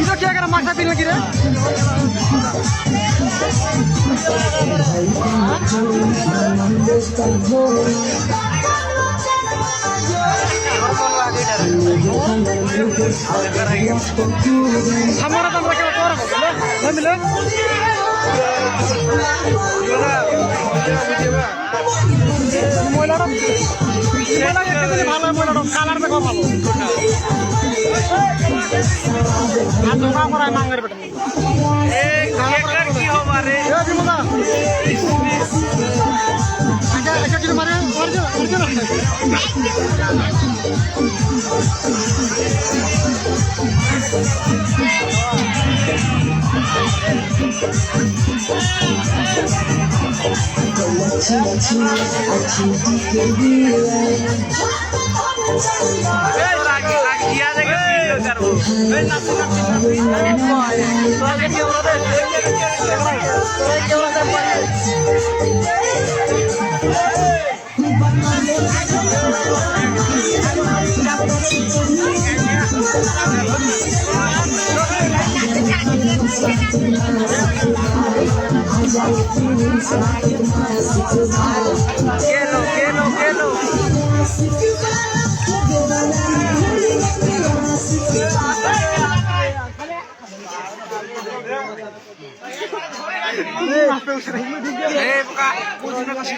Itu क्या करा master पीने की रे? हमारा तो क्या कर रहा है? मिले? मोइलाडम मोइला के कितने भालो है मोइलाडम कलर देखो भालो हां धोखा कर है मांगर बेटा एक केकर की हो मारे ए बिमला अच्छा अच्छा किलो मारे original Kelo. Eh, buka. Kucingnya kasih